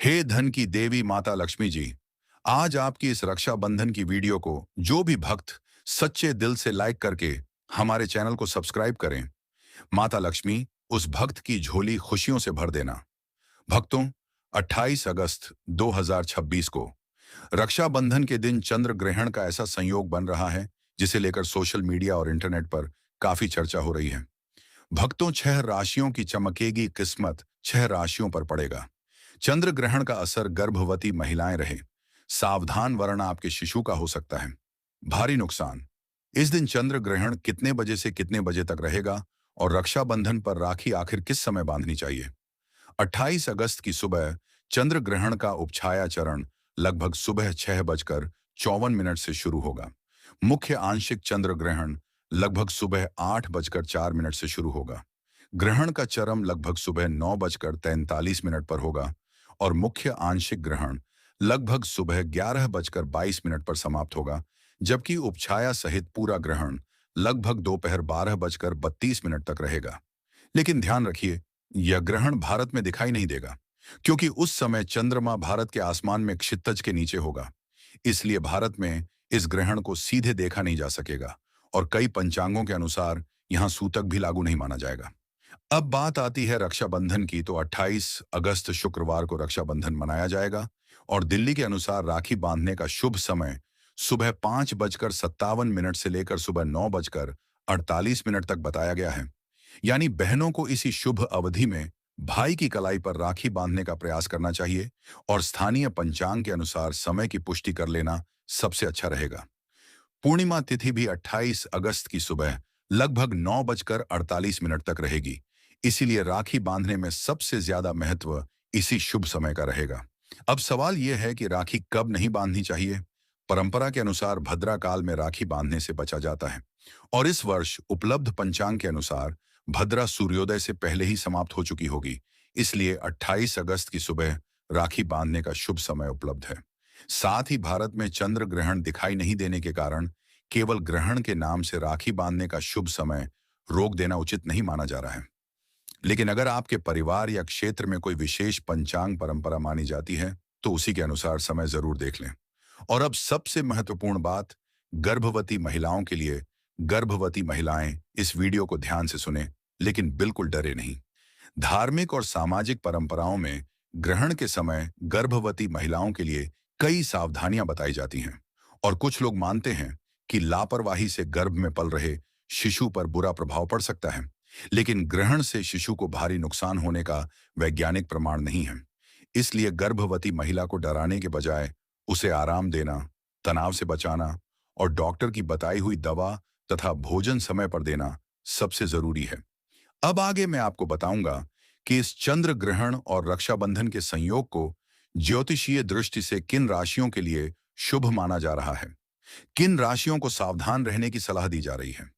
हे धन की देवी माता लक्ष्मी जी, आज आपकी इस रक्षाबंधन की वीडियो को जो भी भक्त सच्चे दिल से लाइक करके हमारे चैनल को सब्सक्राइब करें, माता लक्ष्मी उस भक्त की झोली खुशियों से भर देना। भक्तों, 28 अगस्त 2026 को रक्षाबंधन के दिन चंद्र ग्रहण का ऐसा संयोग बन रहा है जिसे लेकर सोशल मीडिया और इंटरनेट पर काफी चर्चा हो रही है। भक्तों, 6 राशियों की चमकेगी किस्मत 6 राशियों पर पड़ेगा। चंद्र ग्रहण का असर गर्भवती महिलाएं रहे सावधान, वरना आपके शिशु का हो सकता है भारी नुकसान। इस दिन चंद्र ग्रहण कितने बजे से कितने बजे तक रहेगा और रक्षाबंधन पर राखी आखिर किस समय बांधनी चाहिए? 28 अगस्त की सुबह चंद्र ग्रहण का उपछाया चरण लगभग सुबह 6:54 से शुरू होगा। मुख्य आंशिक चंद्र ग्रहण लगभग सुबह 8:04 से शुरू होगा। ग्रहण का चरम लगभग सुबह 9:43 पर होगा और मुख्य आंशिक ग्रहण लगभग सुबह 11:22 पर समाप्त होगा, जबकि उपछाया सहित पूरा ग्रहण लगभग दोपहर 12:32 तक रहेगा। लेकिन ध्यान रखिए, यह ग्रहण भारत में दिखाई नहीं देगा, क्योंकि उस समय चंद्रमा भारत के आसमान में क्षितिज के नीचे होगा। इसलिए भारत में इस ग्रहण को सीधे देखा नहीं जा सकेगा और कई पंचांगों के अनुसार यहाँ सूतक भी लागू नहीं माना जाएगा। अब बात आती है रक्षाबंधन की, तो 28 अगस्त शुक्रवार को रक्षाबंधन मनाया जाएगा और दिल्ली के अनुसार राखी बांधने का शुभ समय सुबह 5:57 से लेकर सुबह 9:48 तक बताया गया है। यानी बहनों को इसी शुभ अवधि में भाई की कलाई पर राखी बांधने का प्रयास करना चाहिए और स्थानीय पंचांग के अनुसार समय की पुष्टि कर लेना सबसे अच्छा रहेगा। पूर्णिमा तिथि भी 28 अगस्त की सुबह लगभग 9:48 तक रहेगी। इसीलिए राखी बांधने में सबसे ज्यादा महत्व इसी शुभ समय का रहेगा। अब सवाल यह है कि राखी कब नहीं बांधनी चाहिए? परंपरा के अनुसार भद्रा काल में राखी बांधने से बचा जाता है और इस वर्ष उपलब्ध पंचांग के अनुसार भद्रा सूर्योदय से पहले ही समाप्त हो चुकी होगी। इसलिए 28 अगस्त की सुबह राखी बांधने का शुभ समय उपलब्ध है। साथ ही भारत में चंद्र ग्रहण दिखाई नहीं देने के कारण केवल ग्रहण के नाम से राखी बांधने का शुभ समय रोक देना उचित नहीं माना जा रहा है। लेकिन अगर आपके परिवार या क्षेत्र में कोई विशेष पंचांग परंपरा मानी जाती है, तो उसी के अनुसार समय जरूर देख लें। और अब सबसे महत्वपूर्ण बात, गर्भवती महिलाओं के लिए। गर्भवती महिलाएं इस वीडियो को ध्यान से सुने, लेकिन बिल्कुल डरे नहीं। धार्मिक और सामाजिक परंपराओं में ग्रहण के समय गर्भवती महिलाओं के लिए कई सावधानियां बताई जाती हैं और कुछ लोग मानते हैं कि लापरवाही से गर्भ में पल रहे शिशु पर बुरा प्रभाव पड़ सकता है। लेकिन ग्रहण से शिशु को भारी नुकसान होने का वैज्ञानिक प्रमाण नहीं है। इसलिए गर्भवती महिला को डराने के बजाय उसे आराम देना, तनाव से बचाना और डॉक्टर की बताई हुई दवा तथा भोजन समय पर देना सबसे जरूरी है। अब आगे मैं आपको बताऊंगा कि इस चंद्र ग्रहण और रक्षाबंधन के संयोग को ज्योतिषीय दृष्टि से किन राशियों के लिए शुभ माना जा रहा है, किन राशियों को सावधान रहने की सलाह दी जा रही है,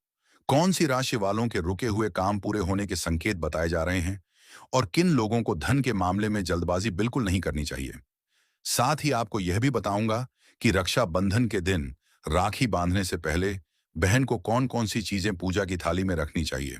कौन सी राशि वालों के रुके हुए काम पूरे होने के संकेत बताए जा रहे हैं और किन लोगों को धन के मामले में जल्दबाजी बिल्कुल नहीं करनी चाहिए। साथ ही आपको यह भी बताऊंगा कि रक्षाबंधन के दिन राखी बांधने से पहले बहन को कौन कौन सी चीजें पूजा की थाली में रखनी चाहिए,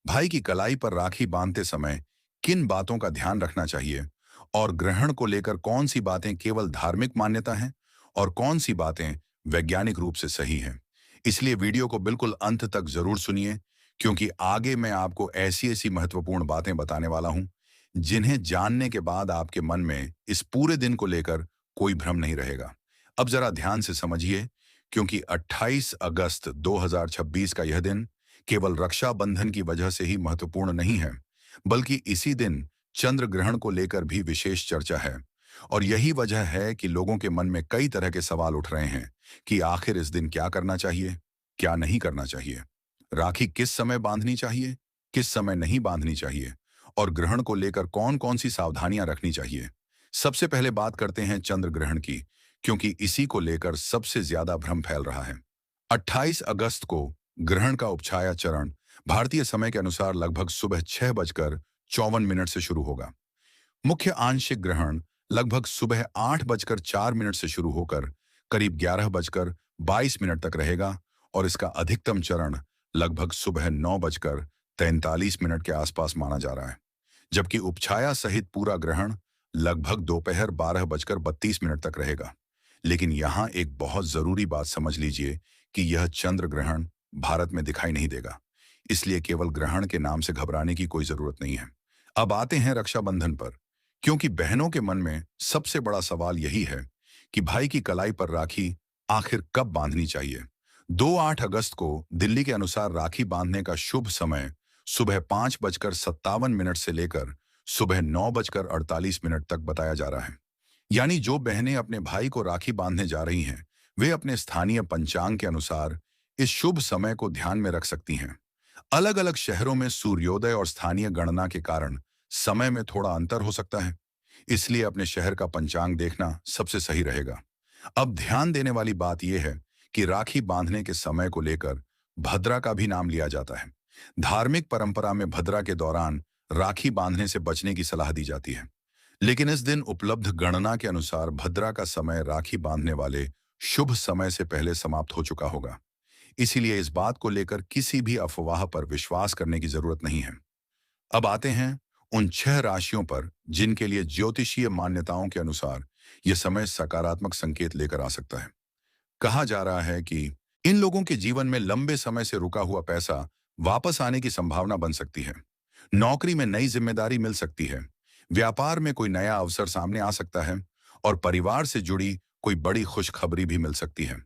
भाई की कलाई पर राखी बांधते समय किन बातों का ध्यान रखना चाहिए और ग्रहण को लेकर कौन सी बातें केवल धार्मिक मान्यता हैं और कौन सी बातें वैज्ञानिक रूप से सही हैं। इसलिए वीडियो को बिल्कुल अंत तक जरूर सुनिए, क्योंकि आगे मैं आपको ऐसी ऐसी महत्वपूर्ण बातें बताने वाला हूं जिन्हें जानने के बाद आपके मन में इस पूरे दिन को लेकर कोई भ्रम नहीं रहेगा। अब जरा ध्यान से समझिए, क्योंकि 28 अगस्त 2026 का यह दिन केवल रक्षाबंधन की वजह से ही महत्वपूर्ण नहीं है, बल्कि इसी दिन चंद्र ग्रहण को लेकर भी विशेष चर्चा है। और यही वजह है कि लोगों के मन में कई तरह के सवाल उठ रहे हैं कि आखिर इस दिन क्या करना चाहिए, क्या नहीं करना चाहिए, राखी किस समय बांधनी चाहिए, किस समय नहीं बांधनी चाहिए और ग्रहण को लेकर कौन कौन सी सावधानियां रखनी चाहिए। सबसे पहले बात करते हैं चंद्र ग्रहण की, क्योंकि इसी को लेकर सबसे ज्यादा भ्रम फैल रहा है। 28 अगस्त को ग्रहण का उपछाया चरण भारतीय समय के अनुसार लगभग सुबह 6:54 से शुरू होगा। मुख्य आंशिक ग्रहण लगभग सुबह 8:04 से शुरू होकर करीब 11:22 तक रहेगा और इसका अधिकतम चरण लगभग सुबह 9:43 के आसपास माना जा रहा है। जबकि उपछाया सहित पूरा ग्रहण लगभग दोपहर 12:32 तक रहेगा। लेकिन यहाँ एक बहुत जरूरी बात समझ लीजिए कि यह चंद्र ग्रहण भारत में दिखाई नहीं देगा। इसलिए केवल ग्रहण के नाम से घबराने की कोई जरूरत नहीं है। अब आते हैं रक्षाबंधन पर, क्योंकि बहनों के मन में सबसे बड़ा सवाल यही है कि भाई की कलाई पर राखी आखिर कब बांधनी चाहिए। 2-8 अगस्त को दिल्ली के अनुसार राखी बांधने का शुभ समय सुबह 5:57 से लेकर सुबह 9:48 तक बताया जा रहा है। यानी जो बहनें अपने भाई को राखी बांधने जा रही हैं, वे अपने स्थानीय पंचांग के अनुसार इस शुभ समय को ध्यान में रख सकती हैं। अलग अलग शहरों में सूर्योदय और स्थानीय गणना के कारण समय में थोड़ा अंतर हो सकता है, इसलिए अपने शहर का पंचांग देखना सबसे सही रहेगा। अब ध्यान देने वाली बात यह है कि राखी बांधने के समय को लेकर भद्रा का भी नाम लिया जाता है। धार्मिक परंपरा में भद्रा के दौरान राखी बांधने से बचने की सलाह दी जाती है, लेकिन इस दिन उपलब्ध गणना के अनुसार भद्रा का समय राखी बांधने वाले शुभ समय से पहले समाप्त हो चुका होगा। इसीलिए इस बात को लेकर किसी भी अफवाह पर विश्वास करने की जरूरत नहीं है। अब आते हैं उन 6 राशियों पर जिनके लिए ज्योतिषीय मान्यताओं के अनुसार यह समय सकारात्मक संकेत लेकर आ सकता है। कहा जा रहा है कि इन लोगों के जीवन में लंबे समय से रुका हुआ पैसा वापस आने की संभावना बन सकती है। नौकरी में नई जिम्मेदारी मिल सकती है। व्यापार में कोई नया अवसर सामने आ सकता है और परिवार से जुड़ी कोई बड़ी खुशखबरी भी मिल सकती है।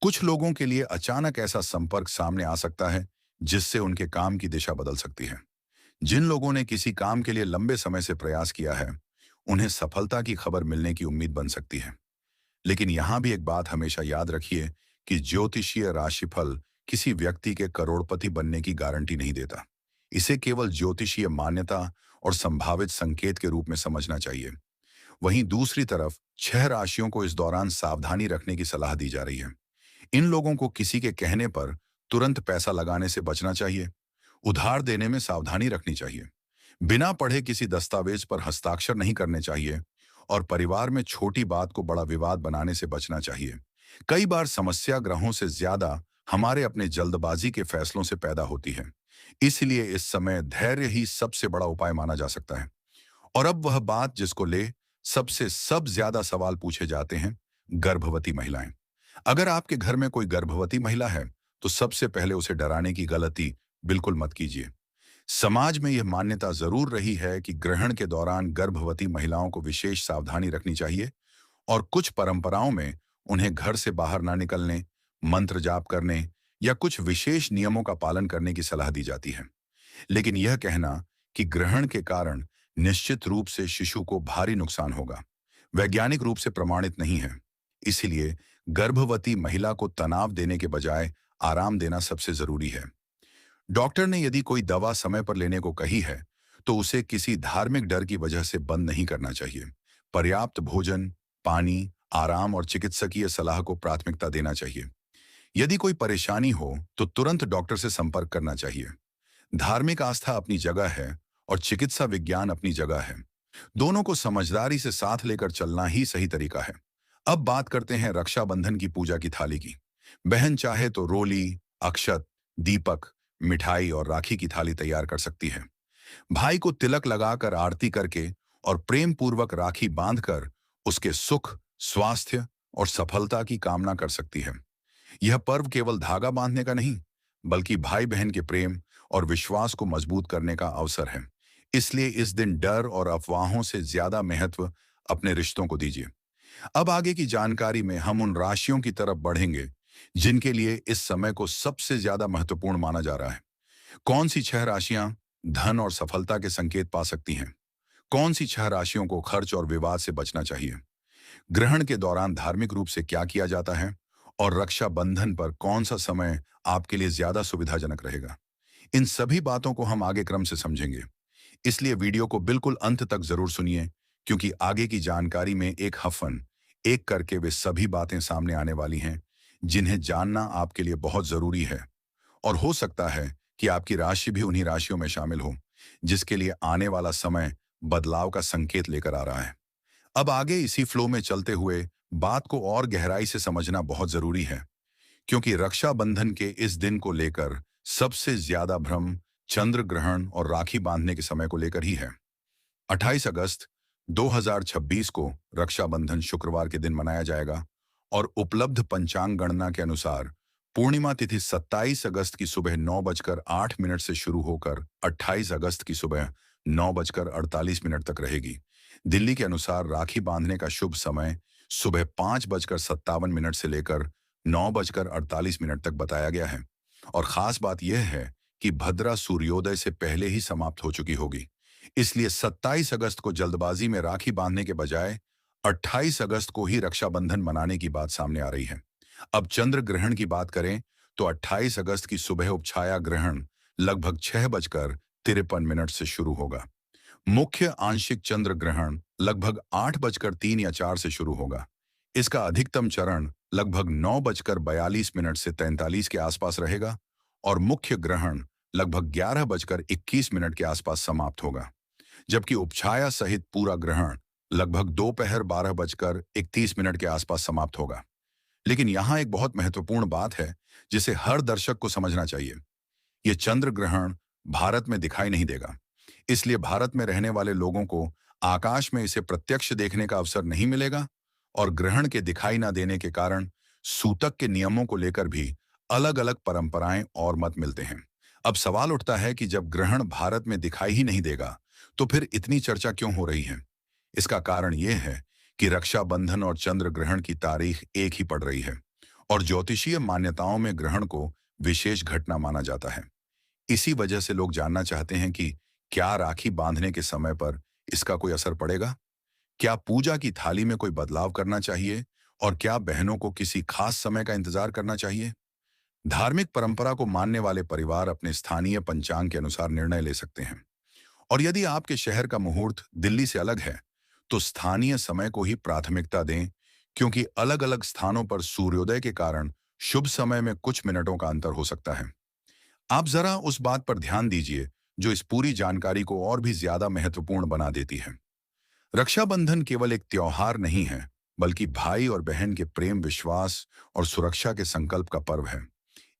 कुछ लोगों के लिए अचानक ऐसा संपर्क सामने आ सकता है जिससे उनके काम की दिशा बदल सकती है। जिन लोगों ने किसी काम के लिए लंबे समय से प्रयास किया है, उन्हें सफलता की खबर मिलने की उम्मीद बन सकती है। लेकिन यहां भी एक बात हमेशा याद रखिए कि ज्योतिषीय राशिफल किसी व्यक्ति के करोड़पति बनने की गारंटी नहीं देता। इसे केवल ज्योतिषीय मान्यता और संभावित संकेत के रूप में समझना चाहिए। वहीं दूसरी तरफ 6 राशियों को इस दौरान सावधानी रखने की सलाह दी जा रही है। इन लोगों को किसी के कहने पर तुरंत पैसा लगाने से बचना चाहिए। उधार देने में सावधानी रखनी चाहिए। बिना पढ़े किसी दस्तावेज पर हस्ताक्षर नहीं करने चाहिए और परिवार में छोटी बात को बड़ा विवाद बनाने से बचना चाहिए। कई बार समस्या ग्रहों से ज्यादा हमारे अपने जल्दबाजी के फैसलों से पैदा होती है। इसलिए इस समय धैर्य ही सबसे बड़ा उपाय माना जा सकता है। और अब वह बात जिसको ले सब ज्यादा सवाल पूछे जाते हैं, गर्भवती महिलाएं। अगर आपके घर में कोई गर्भवती महिला है, तो सबसे पहले उसे डराने की गलती बिल्कुल मत कीजिए। समाज में यह मान्यता जरूर रही है कि ग्रहण के दौरान गर्भवती महिलाओं को विशेष सावधानी रखनी चाहिए और कुछ परंपराओं में उन्हें घर से बाहर ना निकलने, मंत्र जाप करने या कुछ विशेष नियमों का पालन करने की सलाह दी जाती है। लेकिन यह कहना कि ग्रहण के कारण निश्चित रूप से शिशु को भारी नुकसान होगा, वैज्ञानिक रूप से प्रमाणित नहीं है। इसलिए गर्भवती महिला को तनाव देने के बजाय आराम देना सबसे जरूरी है। डॉक्टर ने यदि कोई दवा समय पर लेने को कही है, तो उसे किसी धार्मिक डर की वजह से बंद नहीं करना चाहिए। पर्याप्त भोजन, पानी, आराम और चिकित्सकीय सलाह को प्राथमिकता देना चाहिए। यदि कोई परेशानी हो तो तुरंत डॉक्टर से संपर्क करना चाहिए। धार्मिक आस्था अपनी जगह है और चिकित्सा विज्ञान अपनी जगह है। दोनों को समझदारी से साथ लेकर चलना ही सही तरीका है। अब बात करते हैं रक्षाबंधन की पूजा की थाली की। बहन चाहे तो रोली, अक्षत, दीपक, मिठाई और राखी की थाली तैयार कर सकती है। भाई को तिलक लगाकर आरती करके और प्रेम पूर्वक राखी बांधकर उसके सुख, स्वास्थ्य और सफलता की कामना कर सकती है। यह पर्व केवल धागा बांधने का नहीं, बल्कि भाई बहन के प्रेम और विश्वास को मजबूत करने का अवसर है। इसलिए इस दिन डर और अफवाहों से ज्यादा महत्व अपने रिश्तों को दीजिए। अब आगे की जानकारी में हम उन राशियों की तरफ बढ़ेंगे जिनके लिए इस समय को सबसे ज्यादा महत्वपूर्ण माना जा रहा है। कौन सी 6 राशियां धन और सफलता के संकेत पा सकती हैं? कौन सी 6 राशियों को खर्च और विवाद से बचना चाहिए? ग्रहण के दौरान धार्मिक रूप से क्या किया जाता है? और रक्षाबंधन पर कौन सा समय आपके लिए ज्यादा सुविधाजनक रहेगा? इन सभी बातों को हम आगे क्रम से समझेंगे। इसलिए वीडियो को बिल्कुल अंत तक जरूर सुनिए, क्योंकि आगे की जानकारी में एक हफन एक करके वे सभी बातें सामने आने वाली हैं जिन्हें जानना आपके लिए बहुत जरूरी है। और हो सकता है कि आपकी राशि भी उन्हीं राशियों में शामिल हो जिसके लिए आने वाला समय बदलाव का संकेत लेकर आ रहा है। अब आगे इसी फ्लो में चलते हुए बात को और गहराई से समझना बहुत जरूरी है, क्योंकि रक्षाबंधन के इस दिन को लेकर सबसे ज्यादा भ्रम चंद्र ग्रहण और राखी बांधने के समय को लेकर ही है। 28 अगस्त 2026 को रक्षाबंधन शुक्रवार के दिन मनाया जाएगा और उपलब्ध पंचांग गणना के अनुसार पूर्णिमा तिथि 27 अगस्त की सुबह 9:08 से शुरू होकर 28 अगस्त की सुबह 9:48 तक रहेगी। दिल्ली के अनुसार राखी बांधने का शुभ समय सुबह 5:57 से लेकर 9:48 तक बताया गया है और खास बात यह है कि भद्रा सूर्योदय से पहले ही समाप्त हो चुकी होगी। इसलिए 27 अगस्त को जल्दबाजी में राखी बांधने के बजाय 28 अगस्त को ही रक्षाबंधन मनाने की बात सामने आ रही है। अब चंद्र ग्रहण की बात करें तो 28 अगस्त की सुबह उपछाया ग्रहण लगभग 6:53 से शुरू होगा। मुख्य आंशिक चंद्र ग्रहण लगभग 8:03 या 4 से शुरू होगा। इसका अधिकतम चरण लगभग 9:42 से 43 के आसपास रहेगा और मुख्य ग्रहण लगभग 11:21 के आसपास समाप्त होगा, जबकि उपछाया सहित पूरा ग्रहण लगभग दोपहर 12:31 के आसपास समाप्त होगा। लेकिन यहाँ एक बहुत महत्वपूर्ण बात है जिसे हर दर्शक को समझना चाहिए। ये चंद्र ग्रहण भारत में दिखाई नहीं देगा, इसलिए भारत में रहने वाले लोगों को आकाश में इसे प्रत्यक्ष देखने का अवसर नहीं मिलेगा और ग्रहण के दिखाई न देने के कारण सूतक के नियमों को लेकर भी अलग-अलग परंपराएं और मत मिलते हैं। अब सवाल उठता है कि जब ग्रहण भारत में दिखाई ही नहीं देगा, तो फिर इतनी चर्चा क्यों हो रही है? इसका कारण यह है कि रक्षाबंधन और चंद्र ग्रहण की तारीख एक ही पड़ रही है और ज्योतिषीय मान्यताओं में ग्रहण को विशेष घटना माना जाता है। इसी वजह से लोग जानना चाहते हैं कि क्या राखी बांधने के समय पर इसका कोई असर पड़ेगा? क्या पूजा की थाली में कोई बदलाव करना चाहिए और क्या बहनों को किसी खास समय का इंतजार करना चाहिए? धार्मिक परंपरा को मानने वाले परिवार अपने स्थानीय पंचांग के अनुसार निर्णय ले सकते हैं और यदि आपके शहर का मुहूर्त दिल्ली से अलग है, तो स्थानीय समय को ही प्राथमिकता दें, क्योंकि अलग-अलग स्थानों पर सूर्योदय के कारण शुभ समय में कुछ मिनटों का अंतर हो सकता है। आप जरा उस बात पर ध्यान दीजिए जो इस पूरी जानकारी को और भी ज्यादा महत्वपूर्ण बना देती है। रक्षाबंधन केवल एक त्योहार नहीं है, बल्कि भाई और बहन के प्रेम, विश्वास और सुरक्षा के संकल्प का पर्व है।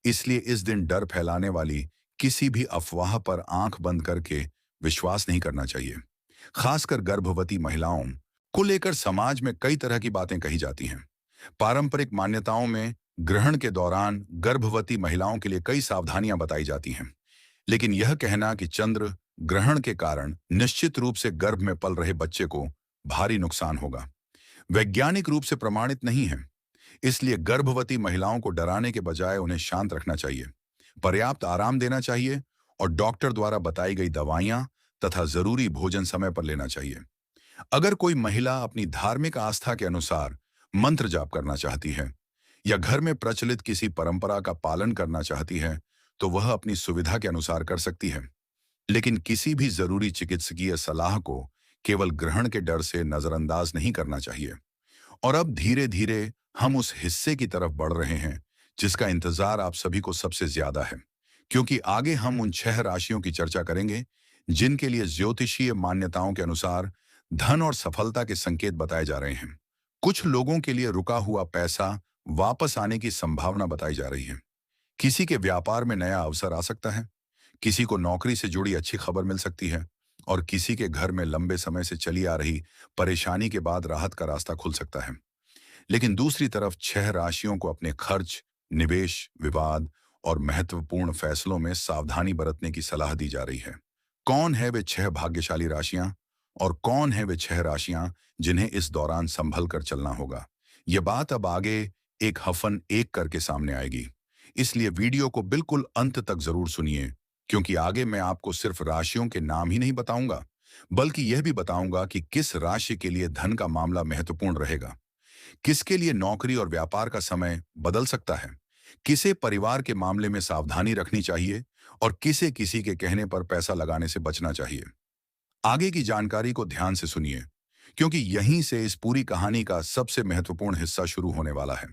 इसलिए इस दिन डर फैलाने वाली किसी भी अफवाह पर आंख बंद करके विश्वास नहीं करना चाहिए। खासकर गर्भवती महिलाओं को लेकर समाज में कई तरह की बातें कही जाती हैं। पारंपरिक मान्यताओं में ग्रहण के दौरान गर्भवती महिलाओं के लिए कई सावधानियां बताई जाती हैं, लेकिन यह कहना कि चंद्र ग्रहण के कारण निश्चित रूप से गर्भ में पल रहे बच्चे को भारी नुकसान होगा, वैज्ञानिक रूप से प्रमाणित नहीं है। इसलिए गर्भवती महिलाओं को डराने के बजाय उन्हें शांत रखना चाहिए, पर्याप्त आराम देना चाहिए और डॉक्टर द्वारा बताई गई दवाइयां तथा जरूरी भोजन समय पर लेना चाहिए। अगर कोई महिला अपनी धार्मिक आस्था के अनुसार मंत्र जाप करना चाहती है या घर में प्रचलित किसी परंपरा का पालन करना चाहती है, तो वह अपनी सुविधा के अनुसार कर सकती है, लेकिन किसी भी जरूरी चिकित्सकीय सलाह को केवल ग्रहण के डर से नजरअंदाज नहीं करना चाहिए। और अब धीरे धीरे हम उस हिस्से की तरफ बढ़ रहे हैं जिसका इंतजार आप सभी को सबसे ज्यादा है, क्योंकि आगे हम उन 6 राशियों की चर्चा करेंगे जिनके लिए ज्योतिषीय मान्यताओं के अनुसार धन और सफलता के संकेत बताए जा रहे हैं। कुछ लोगों के लिए रुका हुआ पैसा वापस आने की संभावना बताई जा रही है। किसी के व्यापार में नया अवसर आ सकता है, किसी को नौकरी से जुड़ी अच्छी खबर मिल सकती है और किसी के घर में लंबे समय से चली आ रही परेशानी के बाद राहत का रास्ता खुल सकता है। लेकिन दूसरी तरफ 6 राशियों को अपने खर्च, निवेश, विवाद और महत्वपूर्ण फैसलों में सावधानी बरतने की सलाह दी जा रही है। कौन है वे 6 भाग्यशाली राशियां और कौन है वे 6 राशियां जिन्हें इस दौरान संभल कर चलना होगा? ये बात अब आगे एक हफन एक करके सामने आएगी, इसलिए वीडियो को बिल्कुल अंत तक जरूर सुनिए, क्योंकि आगे मैं आपको सिर्फ राशियों के नाम ही नहीं बताऊंगा, बल्कि यह भी बताऊंगा कि किस राशि के लिए धन का मामला महत्वपूर्ण रहेगा, किसके लिए नौकरी और व्यापार का समय बदल सकता है, किसे परिवार के मामले में सावधानी रखनी चाहिए और किसे किसी के कहने पर पैसा लगाने से बचना चाहिए। आगे की जानकारी को ध्यान से सुनिए, क्योंकि यहीं से इस पूरी कहानी का सबसे महत्वपूर्ण हिस्सा शुरू होने वाला है।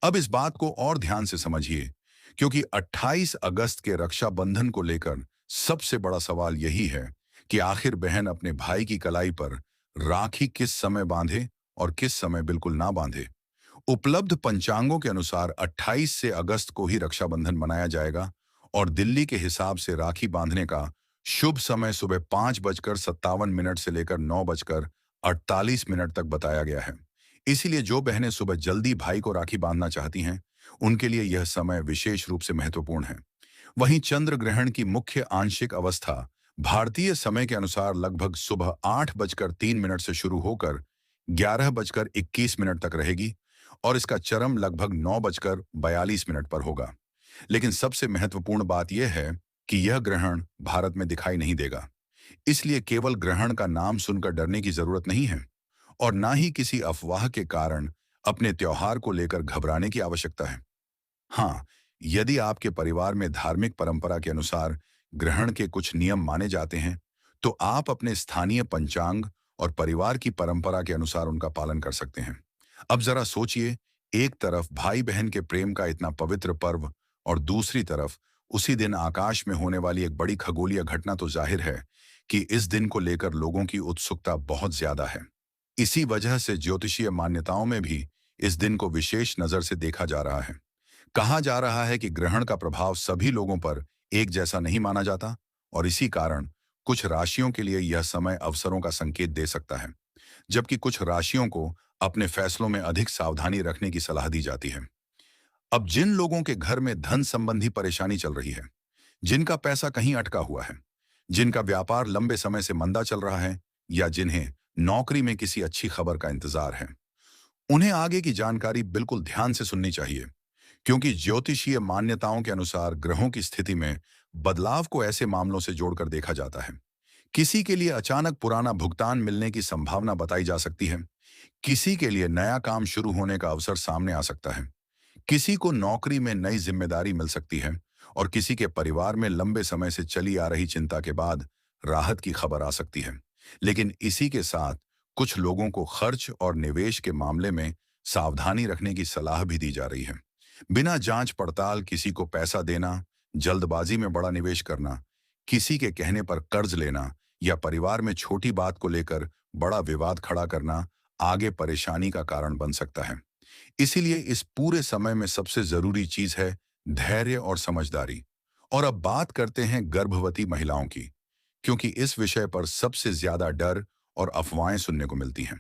अब इस बात को और ध्यान से समझिए, क्योंकि 28 अगस्त के रक्षाबंधन को लेकर सबसे बड़ा सवाल यही है कि आखिर बहन अपने भाई की कलाई पर राखी किस समय बांधे और किस समय बिल्कुल ना बांधे। उपलब्ध पंचांगों के अनुसार 28 से अगस्त को ही रक्षाबंधन मनाया जाएगा और दिल्ली के हिसाब से राखी बांधने का शुभ समय सुबह 5:57 से लेकर 48 मिनट तक बताया गया है। इसीलिए जो बहनें सुबह जल्दी भाई को राखी बांधना चाहती हैं, उनके लिए यह समय विशेष रूप से महत्वपूर्ण है। वहीं चंद्र ग्रहण की मुख्य आंशिक अवस्था भारतीय समय के अनुसार लगभग सुबह 8:03 से शुरू होकर 11:21 तक रहेगी और इसका चरम लगभग 9:42 पर होगा। लेकिन सबसे महत्वपूर्ण बात यह है कि यह ग्रहण भारत में दिखाई नहीं देगा। इसलिए केवल ग्रहण का नाम सुनकर डरने की जरूरत नहीं है और ना ही किसी अफवाह के कारण अपने त्योहार को लेकर घबराने की आवश्यकता है। हाँ, यदि आपके परिवार में धार्मिक परंपरा के अनुसार ग्रहण के कुछ नियम माने जाते हैं, तो आप अपने स्थानीय पंचांग और परिवार की परंपरा के अनुसार उनका पालन कर सकते हैं। अब जरा सोचिए, एक तरफ भाई बहन के प्रेम का इतना पवित्र पर्व और दूसरी तरफ उसी दिन आकाश में होने वाली एक बड़ी खगोलीय घटना, तो जाहिर है कि इस दिन को लेकर लोगों की उत्सुकता बहुत ज्यादा है। इसी वजह से ज्योतिषीय मान्यताओं में भी इस दिन को विशेष नजर से देखा जा रहा है। कहा जा रहा है कि ग्रहण का प्रभाव सभी लोगों पर एक जैसा नहीं माना जाता और इसी कारण कुछ राशियों के लिए यह समय अवसरों का संकेत दे सकता है, जबकि कुछ राशियों को अपने फैसलों में अधिक सावधानी रखने की सलाह दी जाती है। अब जिन लोगों के घर में धन संबंधी परेशानी चल रही है, जिनका पैसा कहीं अटका हुआ है, जिनका व्यापार लंबे समय से मंदा चल रहा है या जिन्हें नौकरी में किसी अच्छी खबर का इंतजार है, उन्हें आगे की जानकारी बिल्कुल ध्यान से सुननी चाहिए, क्योंकि ज्योतिषीय मान्यताओं के अनुसार ग्रहों की स्थिति में बदलाव को ऐसे मामलों से जोड़कर देखा जाता है। किसी के लिए अचानक पुराना भुगतान मिलने की संभावना बताई जा सकती है, किसी के लिए नया काम शुरू होने का अवसर सामने आ सकता है, किसी को नौकरी में नई जिम्मेदारी मिल सकती है और किसी के परिवार में लंबे समय से चली आ रही चिंता के बाद राहत की खबर आ सकती है। लेकिन इसी के साथ कुछ लोगों को खर्च और निवेश के मामले में सावधानी रखने की सलाह भी दी जा रही है। बिना जांच पड़ताल किसी को पैसा देना, जल्दबाजी में बड़ा निवेश करना, किसी के कहने पर कर्ज लेना या परिवार में छोटी बात को लेकर बड़ा विवाद खड़ा करना आगे परेशानी का कारण बन सकता है। इसीलिए इस पूरे समय में सबसे जरूरी चीज है धैर्य और समझदारी। और अब बात करते हैं गर्भवती महिलाओं की, क्योंकि इस विषय पर सबसे ज्यादा डर और अफवाहें सुनने को मिलती हैं।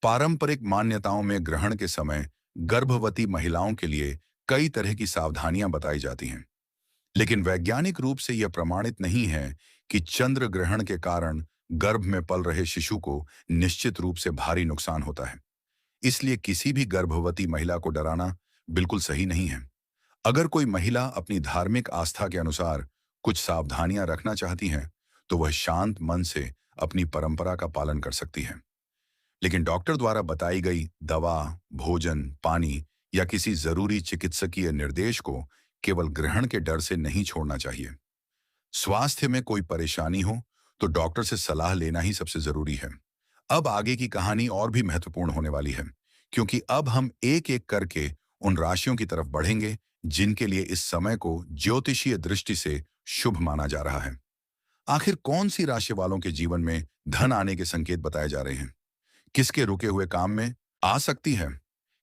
पारंपरिक मान्यताओं में ग्रहण के समय गर्भवती महिलाओं के लिए कई तरह की सावधानियां बताई जाती हैं, लेकिन वैज्ञानिक रूप से यह प्रमाणित नहीं है कि चंद्र ग्रहण के कारण गर्भ में पल रहे शिशु को निश्चित रूप से भारी नुकसान होता है। इसलिए किसी भी गर्भवती महिला को डराना बिल्कुल सही नहीं है। अगर कोई महिला अपनी धार्मिक आस्था के अनुसार कुछ सावधानियां रखना चाहती है, तो वह शांत मन से अपनी परंपरा का पालन कर सकती है। लेकिन डॉक्टर द्वारा बताई गई दवा, भोजन, पानी या किसी जरूरी चिकित्सकीय निर्देश को केवल ग्रहण के डर से नहीं छोड़ना चाहिए। स्वास्थ्य में कोई परेशानी हो तो डॉक्टर से सलाह लेना ही सबसे जरूरी है। अब आगे की कहानी और भी महत्वपूर्ण होने वाली है, क्योंकि अब हम एक एक करके उन राशियों की तरफ बढ़ेंगे जिनके लिए इस समय को ज्योतिषीय दृष्टि से शुभ माना जा रहा है। आखिर कौन सी राशि वालों के जीवन में धन आने के संकेत बताए जा रहे हैं? किसके रुके हुए काम में आ सकती है?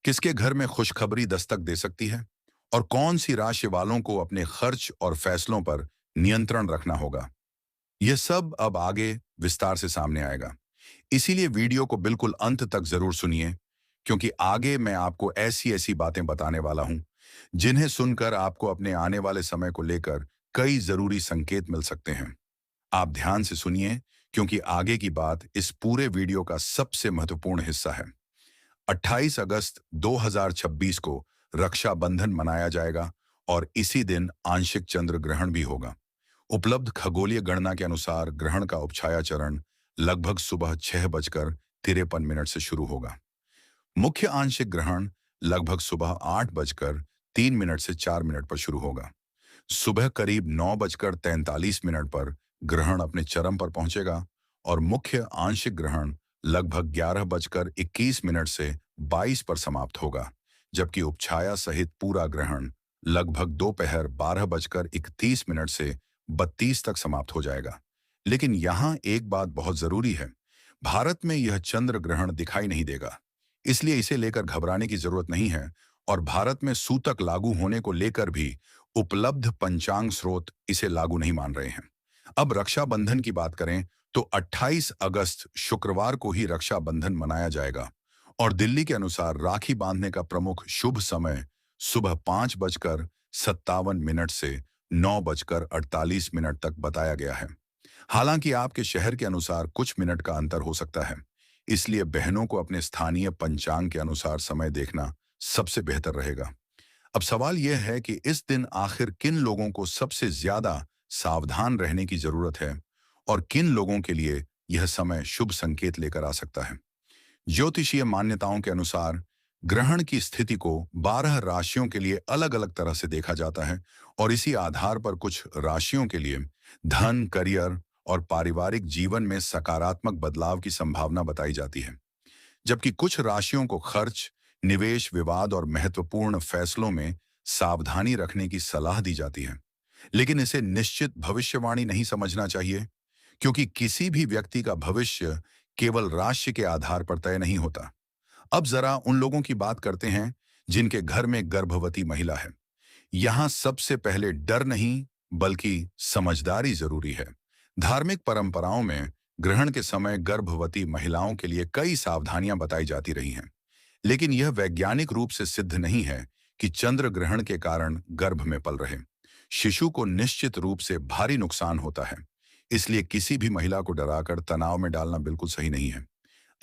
किसके घर में खुशखबरी दस्तक दे सकती है? और कौन सी राशि वालों को अपने खर्च और फैसलों पर नियंत्रण रखना होगा? यह सब अब आगे विस्तार से सामने आएगा। इसीलिए वीडियो को बिल्कुल अंत तक जरूर सुनिए, क्योंकि आगे मैं आपको ऐसी ऐसी बातें बताने वाला हूं जिन्हें सुनकर आपको अपने आने वाले समय को लेकर कई जरूरी संकेत मिल सकते हैं। आप ध्यान से सुनिए, क्योंकि आगे की बात इस पूरे वीडियो का सबसे महत्वपूर्ण हिस्सा है। 28 अगस्त 2026 को रक्षाबंधन मनाया जाएगा और इसी दिन आंशिक चंद्र ग्रहण भी होगा। उपलब्ध खगोलीय गणना के अनुसार ग्रहण का उपछाया चरण लगभग सुबह 6:53 से शुरू होगा। मुख्य आंशिक ग्रहण लगभग सुबह 8:03 से 4 पर शुरू होगा। सुबह करीब 9:43 पर ग्रहण अपने चरम पर पहुंचेगा और मुख्य आंशिक ग्रहण लगभग 11:21 से 22 पर समाप्त होगा, जबकि उपछाया सहित पूरा ग्रहण लगभग दोपहर 12:31 से 32 तक समाप्त हो जाएगा। लेकिन यहाँ एक बात बहुत जरूरी है, भारत में यह चंद्र ग्रहण दिखाई नहीं देगा, इसलिए इसे लेकर घबराने की जरूरत नहीं है और भारत में सूतक लागू होने को लेकर भी उपलब्ध पंचांग स्रोत इसे लागू नहीं मान रहे हैं। अब रक्षाबंधन की बात करें तो 28 अगस्त शुक्रवार को ही रक्षाबंधन मनाया जाएगा और दिल्ली के अनुसार राखी बांधने का प्रमुख शुभ समय सुबह 5:57 से 9:48 तक बताया गया है। हालांकि आपके शहर के अनुसार कुछ मिनट का अंतर हो सकता है, इसलिए बहनों को अपने स्थानीय पंचांग के अनुसार समय देखना सबसे बेहतर रहेगा। अब सवाल यह है कि इस दिन आखिर किन लोगों को सबसे ज्यादा सावधान रहने की जरूरत है और किन लोगों के लिए यह समय शुभ संकेत लेकर आ सकता है। ज्योतिषीय मान्यताओं के अनुसार ग्रहण की स्थिति को 12 राशियों के लिए अलग अलग तरह से देखा जाता है और इसी आधार पर कुछ राशियों के लिए धन, करियर और पारिवारिक जीवन में सकारात्मक बदलाव की संभावना बताई जाती है, जबकि कुछ राशियों को खर्च, निवेश, विवाद और महत्वपूर्ण फैसलों में सावधानी रखने की सलाह दी जाती है। लेकिन इसे निश्चित भविष्यवाणी नहीं समझना चाहिए, क्योंकि किसी भी व्यक्ति का भविष्य केवल राशि के आधार पर तय नहीं होता। अब जरा उन लोगों की बात करते हैं जिनके घर में गर्भवती महिला है। यहां सबसे पहले डर नहीं बल्कि समझदारी जरूरी है। धार्मिक परंपराओं में ग्रहण के समय गर्भवती महिलाओं के लिए कई सावधानियां बताई जाती रही हैं, लेकिन यह वैज्ञानिक रूप से सिद्ध नहीं है कि चंद्र ग्रहण के कारण गर्भ में पल रहे शिशु को निश्चित रूप से भारी नुकसान होता है। इसलिए किसी भी महिला को डराकर तनाव में डालना बिल्कुल सही नहीं है।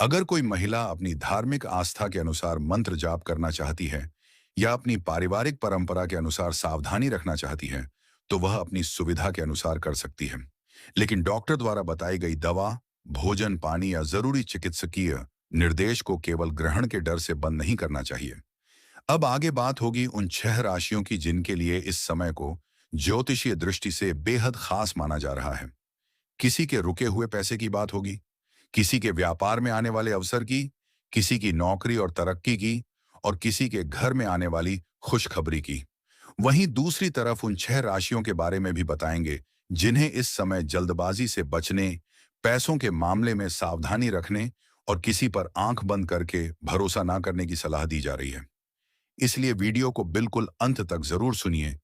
अगर कोई महिला अपनी धार्मिक आस्था के अनुसार मंत्र जाप करना चाहती है या अपनी पारिवारिक परंपरा के अनुसार सावधानी रखना चाहती है, तो वह अपनी सुविधा के अनुसार कर सकती है। लेकिन डॉक्टर द्वारा बताई गई दवा, भोजन, पानी या जरूरी चिकित्सकीय निर्देश को केवल ग्रहण के डर से बंद नहीं करना चाहिए। अब आगे बात होगी उन 6 राशियों की जिनके लिए इस समय को ज्योतिषीय दृष्टि से बेहद खास माना जा रहा है। किसी के रुके हुए पैसे की बात होगी, किसी के व्यापार में आने वाले अवसर की, किसी की नौकरी और तरक्की की और किसी के घर में आने वाली खुशखबरी की। वहीं दूसरी तरफ उन 6 राशियों के बारे में भी बताएंगे जिन्हें इस समय जल्दबाजी से बचने, पैसों के मामले में सावधानी रखने और किसी पर आंख बंद करके भरोसा ना करने की सलाह दी जा रही है। इसलिए वीडियो को बिल्कुल अंत तक जरूर सुनिए,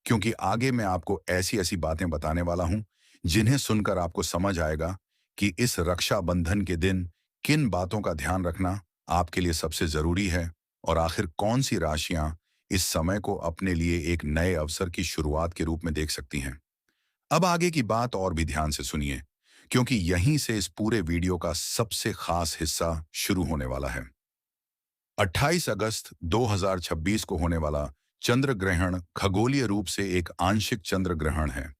क्योंकि आगे मैं आपको ऐसी ऐसी बातें बताने वाला हूं जिन्हें सुनकर आपको समझ आएगा कि इस रक्षाबंधन के दिन किन बातों का ध्यान रखना आपके लिए सबसे जरूरी है और आखिर कौन सी राशियां इस समय को अपने लिए एक नए अवसर की शुरुआत के रूप में देख सकती हैं। अब आगे की बात और भी ध्यान से सुनिए, क्योंकि यहीं से इस पूरे वीडियो का सबसे खास हिस्सा शुरू होने वाला है। 28 अगस्त 2026 को होने वाला चंद्र ग्रहण खगोलीय रूप से एक आंशिक चंद्र ग्रहण है,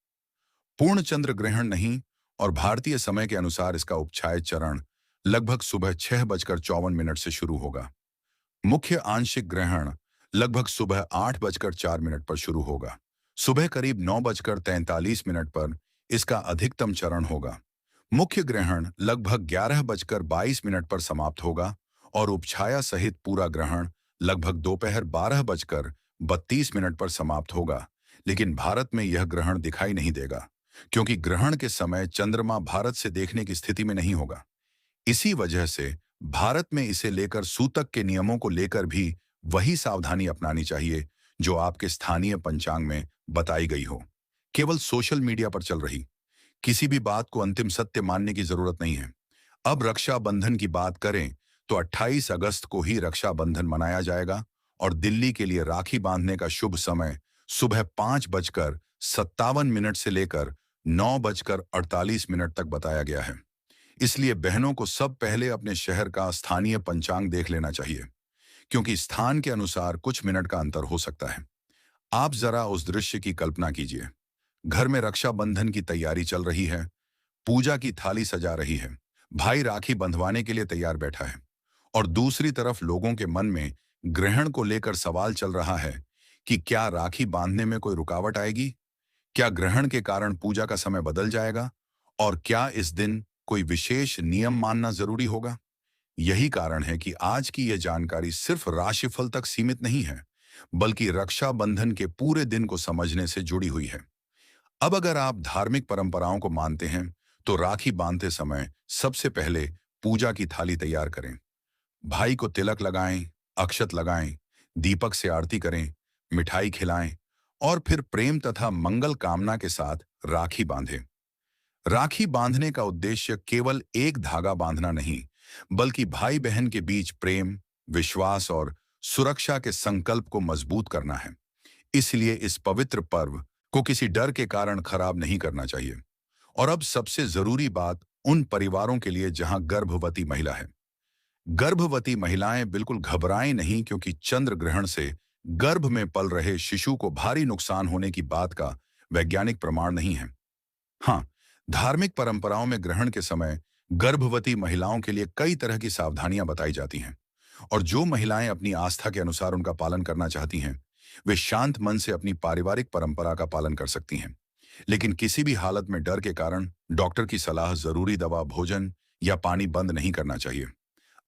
पूर्ण चंद्र ग्रहण नहीं, और भारतीय समय के अनुसार इसका उपछाया चरण लगभग सुबह 6:54 से शुरू होगा। मुख्य आंशिक ग्रहण लगभग सुबह 8:04 पर शुरू होगा। सुबह करीब 9:43 पर इसका अधिकतम चरण होगा। मुख्य ग्रहण लगभग 11:22 पर समाप्त होगा और उपछाया सहित पूरा ग्रहण लगभग दोपहर 12:32 पर समाप्त होगा। लेकिन भारत में यह ग्रहण दिखाई नहीं देगा, क्योंकि ग्रहण के समय चंद्रमा भारत से देखने की स्थिति में नहीं होगा। इसी वजह से भारत में इसे लेकर सूतक के नियमों को लेकर भी वही सावधानी अपनानी चाहिए जो आपके स्थानीय पंचांग में बताई गई हो। केवल सोशल मीडिया पर चल रही किसी भी बात को अंतिम सत्य मानने की जरूरत नहीं है। अब रक्षाबंधन की बात करें तो 28 अगस्त को ही रक्षाबंधन मनाया जाएगा और दिल्ली के लिए राखी बांधने का शुभ समय सुबह 5:57 से लेकर 9:48 तक बताया गया है। इसलिए बहनों को सब पहले अपने शहर का स्थानीय पंचांग देख लेना चाहिए, क्योंकि स्थान के अनुसार कुछ मिनट का अंतर हो सकता है। आप जरा उस दृश्य की कल्पना कीजिए। घर में रक्षाबंधन की तैयारी चल रही है, पूजा की थाली सजा रही है, भाई राखी बंधवाने के लिए तैयार बैठा है और दूसरी तरफ लोगों के मन में ग्रहण को लेकर सवाल चल रहा है कि क्या राखी बांधने में कोई रुकावट आएगी, क्या ग्रहण के कारण पूजा का समय बदल जाएगा और क्या इस दिन कोई विशेष नियम मानना जरूरी होगा। यही कारण है कि आज की यह जानकारी सिर्फ राशिफल तक सीमित नहीं है, बल्कि रक्षाबंधन के पूरे दिन को समझने से जुड़ी हुई है। अब अगर आप धार्मिक परंपराओं को मानते हैं तो राखी बांधते समय सबसे पहले पूजा की थाली तैयार करें। भाई को तिलक लगाएं, अक्षत लगाएं, दीपक से आरती करें, मिठाई खिलाएं और फिर प्रेम तथा मंगल कामना के साथ राखी बांधें। राखी बांधने का उद्देश्य केवल एक धागा बांधना नहीं, बल्कि भाई बहन के बीच प्रेम, विश्वास और सुरक्षा के संकल्प को मजबूत करना है। इसलिए इस पवित्र पर्व को किसी डर के कारण खराब नहीं करना चाहिए। और अब सबसे जरूरी बात उन परिवारों के लिए जहां गर्भवती महिला है। गर्भवती महिलाएं बिल्कुल घबराएं नहीं, क्योंकि चंद्र ग्रहण से गर्भ में पल रहे शिशु को भारी नुकसान होने की बात का वैज्ञानिक प्रमाण नहीं है। हाँ, धार्मिक परंपराओं में ग्रहण के समय गर्भवती महिलाओं के लिए कई तरह की सावधानियां बताई जाती हैं। और जो महिलाएं अपनी आस्था के अनुसार उनका पालन करना चाहती हैं, वे शांत मन से अपनी पारिवारिक परंपरा का पालन कर सकती हैं। लेकिन किसी भी हालत में डर के कारण डॉक्टर की सलाह, जरूरी दवा, भोजन या पानी बंद नहीं करना चाहिए।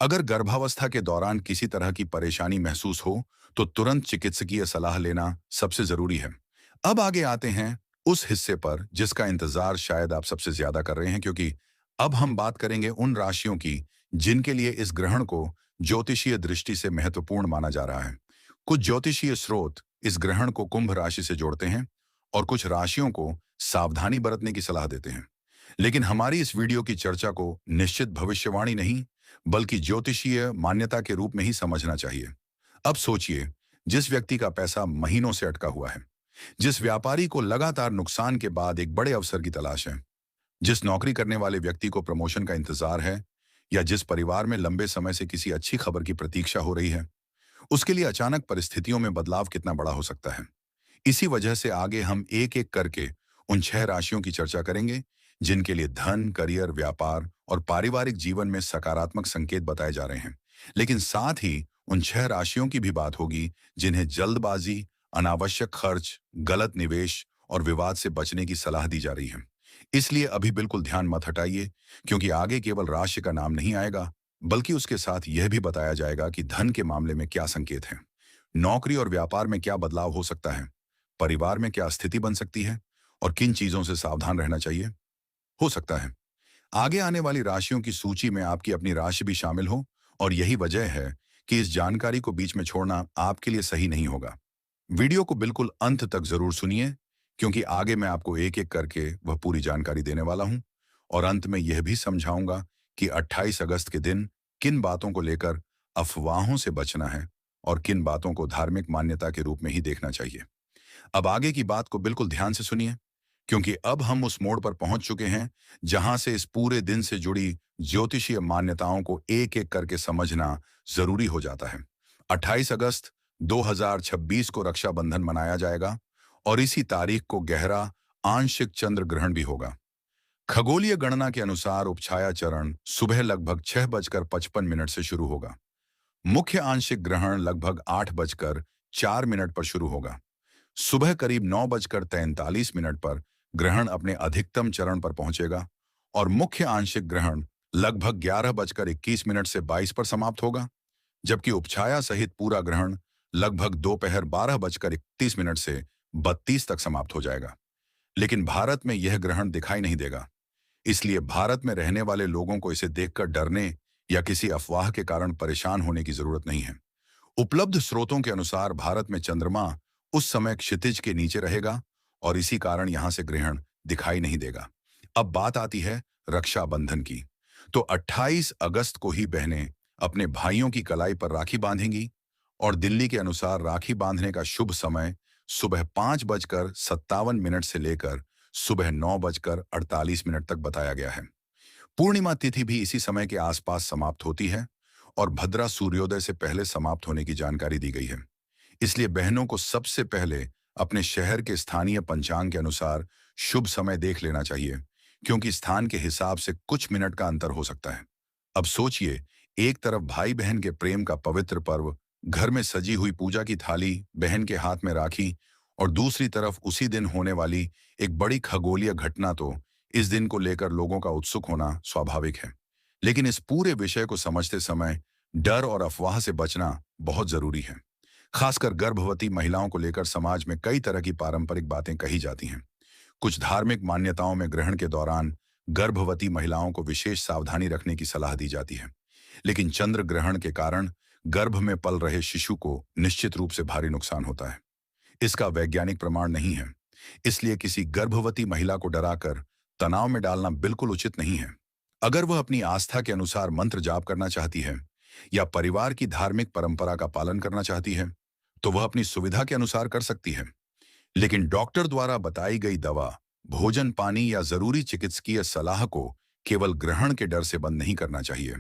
अगर गर्भावस्था के दौरान किसी तरह की परेशानी महसूस हो, तो तुरंत चिकित्सकीय सलाह लेना सबसे जरूरी है। अब आगे आते हैं उस हिस्से पर जिसका इंतजार शायद आप सबसे ज्यादा कर रहे हैं, क्योंकि अब हम बात करेंगे उन राशियों की जिनके लिए इस ग्रहण को ज्योतिषीय दृष्टि से महत्वपूर्ण माना जा रहा है। कुछ ज्योतिषीय स्रोत इस ग्रहण को कुंभ राशि से जोड़ते हैं और कुछ राशियों को सावधानी बरतने की सलाह देते हैं। लेकिन हमारी इस वीडियो की चर्चा को निश्चित भविष्यवाणी नहीं, बल्कि ज्योतिषीय मान्यता के रूप में ही समझना चाहिए। अब सोचिए, जिस व्यक्ति का पैसा महीनों से अटका हुआ है, जिस व्यापारी को लगातार नुकसान के बाद एक बड़े अवसर की तलाश है, जिस नौकरी करने वाले व्यक्ति को प्रमोशन का इंतजार है, या जिस परिवार में लंबे समय से किसी अच्छी खबर की प्रतीक्षा हो रही है, उसके लिए अचानक परिस्थितियों में बदलाव कितना बड़ा हो सकता है। इसी वजह से आगे हम एक एक करके उन 6 राशियों की चर्चा करेंगे जिनके लिए धन, करियर, व्यापार और पारिवारिक जीवन में सकारात्मक संकेत बताए जा रहे हैं। लेकिन साथ ही उन 6 राशियों की भी बात होगी जिन्हें जल्दबाजी, अनावश्यक खर्च, गलत निवेश और विवाद से बचने की सलाह दी जा रही है। इसलिए अभी बिल्कुल ध्यान मत हटाइए, क्योंकि आगे केवल राशि का नाम नहीं आएगा, बल्कि उसके साथ यह भी बताया जाएगा कि धन के मामले में क्या संकेत है, नौकरी और व्यापार में क्या बदलाव हो सकता है, परिवार में क्या स्थिति बन सकती है और किन चीजों से सावधान रहना चाहिए। हो सकता है आगे आने वाली राशियों की सूची में आपकी अपनी राशि भी शामिल हो, और यही वजह है कि इस जानकारी को बीच में छोड़ना आपके लिए सही नहीं होगा। वीडियो को बिल्कुल अंत तक जरूर सुनिए, क्योंकि आगे मैं आपको एक एक करके वह पूरी जानकारी देने वाला हूं। और अंत में यह भी समझाऊंगा कि 28 अगस्त के दिन किन बातों को लेकर अफवाहों से बचना है और किन बातों को धार्मिक मान्यता के रूप में ही देखना चाहिए। अब आगे की बात को बिल्कुल ध्यान से सुनिए, क्योंकि अब हम उस मोड़ पर पहुंच चुके हैं जहां से इस पूरे दिन से जुड़ी ज्योतिषीय मान्यताओं को एक एक करके समझना जरूरी हो जाता है। 28 अगस्त 2026 को रक्षाबंधन मनाया जाएगा और इसी तारीख को गहरा आंशिक चंद्र ग्रहण भी होगा। खगोलीय गणना के अनुसार उपछाया चरण सुबह लगभग 6:55 से शुरू होगा। मुख्य आंशिक ग्रहण लगभग 8:04 पर शुरू होगा। सुबह करीब 9:43 पर ग्रहण अपने अधिकतम चरण पर पहुंचेगा और मुख्य आंशिक ग्रहण लगभग 11:21 से 22 पर समाप्त होगा, जबकि उपछाया सहित पूरा ग्रहण लगभग दोपहर 12:31 से 32 तक समाप्त हो जाएगा। लेकिन भारत में यह ग्रहण दिखाई नहीं देगा, इसलिए भारत में रहने वाले लोगों को इसे देखकर डरने या किसी अफवाह के कारण परेशान होने की जरूरत नहीं है। उपलब्ध स्रोतों के अनुसार भारत में चंद्रमा उस समय क्षितिज के नीचे रहेगा और इसी कारण यहां से ग्रहण दिखाई नहीं देगा। अब बात आती है रक्षाबंधन की। तो 28 अगस्त को ही बहनें अपने भाइयों की कलाई पर राखी बांधेंगी और दिल्ली के अनुसार राखी बांधने का शुभ समय सुबह 5:57 से लेकर सुबह 9:48 तक बताया गया है। पूर्णिमा तिथि भी इसी समय के आसपास समाप्त होती है और भद्रा सूर्योदय से पहले समाप्त होने की जानकारी दी गई है। इसलिए बहनों को सबसे पहले अपने शहर के स्थानीय पंचांग के अनुसार शुभ समय देख लेना चाहिए, क्योंकि स्थान के हिसाब से कुछ मिनट का अंतर हो सकता है। अब सोचिए, एक तरफ भाई बहन के प्रेम का पवित्र पर्व, घर में सजी हुई पूजा की थाली, बहन के हाथ में राखी, और दूसरी तरफ उसी दिन होने वाली एक बड़ी खगोलीय घटना। तो इस दिन को लेकर लोगों का उत्सुक होना स्वाभाविक है। लेकिन इस पूरे विषय को समझते समय डर और अफवाह से बचना बहुत जरूरी है। खासकर गर्भवती महिलाओं को लेकर समाज में कई तरह की पारंपरिक बातें कही जाती हैं। कुछ धार्मिक मान्यताओं में ग्रहण के दौरान गर्भवती महिलाओं को विशेष सावधानी रखने की सलाह दी जाती है। लेकिन चंद्र ग्रहण के कारण गर्भ में पल रहे शिशु को निश्चित रूप से भारी नुकसान होता है। इसका वैज्ञानिक प्रमाण नहीं है, इसलिए किसी गर्भवती महिला को डराकर तनाव में डालना बिल्कुल उचित नहीं है। अगर वह अपनी आस्था के अनुसार मंत्र जाप करना चाहती है या परिवार की धार्मिक परंपरा का पालन करना चाहती है, तो वह अपनी सुविधा के अनुसार कर सकती है। लेकिन डॉक्टर द्वारा बताई गई दवा, भोजन, पानी या जरूरी चिकित्सकीय सलाह को केवल ग्रहण के डर से बंद नहीं करना चाहिए।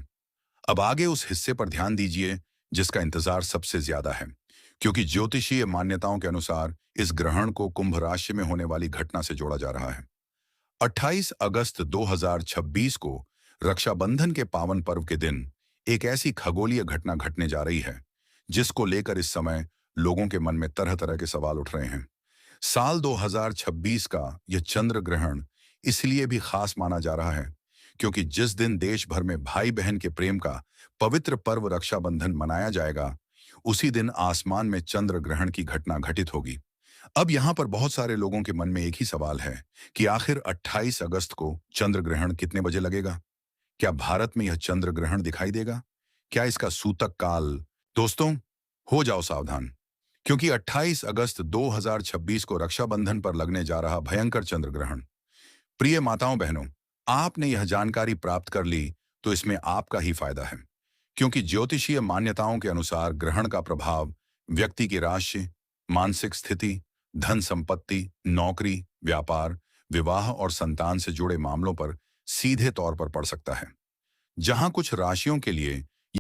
अब आगे उस हिस्से पर ध्यान दीजिए जिसका इंतजार सबसे ज्यादा है, क्योंकि ज्योतिषीय मान्यताओं के अनुसार इस ग्रहण को कुंभ राशि में होने वाली घटना से जोड़ा जा रहा है। 28 अगस्त 2026 को रक्षाबंधन के पावन पर्व के दिन एक ऐसी खगोलीय घटना घटने जा रही है जिसको लेकर इस समय लोगों के मन में तरह तरह के सवाल उठ रहे हैं। साल 2026 का यह चंद्र ग्रहण इसलिए भी खास माना जा रहा है क्योंकि जिस दिन देश भर में भाई बहन के प्रेम का पवित्र पर्व रक्षाबंधन मनाया जाएगा, उसी दिन आसमान में चंद्र ग्रहण की घटना घटित होगी। अब यहाँ पर बहुत सारे लोगों के मन में एक ही सवाल है कि आखिर 28 अगस्त को चंद्र ग्रहण कितने बजे लगेगा? क्या भारत में यह चंद्र ग्रहण दिखाई देगा? क्या इसका सूतक काल? दोस्तों, हो जाओ सावधान, क्योंकि 28 अगस्त 2026 को रक्षाबंधन पर लगने जा रहा भयंकर चंद्र ग्रहण। प्रिय माताओं बहनों, आपने यह जानकारी प्राप्त कर ली तो इसमें आपका ही फायदा है, क्योंकि ज्योतिषीय मान्यताओं के अनुसार ग्रहण का प्रभाव व्यक्ति की राशि, मानसिक स्थिति, धन संपत्ति, नौकरी, व्यापार, विवाह और संतान से जुड़े मामलों पर सीधे तौर पर पड़ सकता है। जहां कुछ राशियों के लिए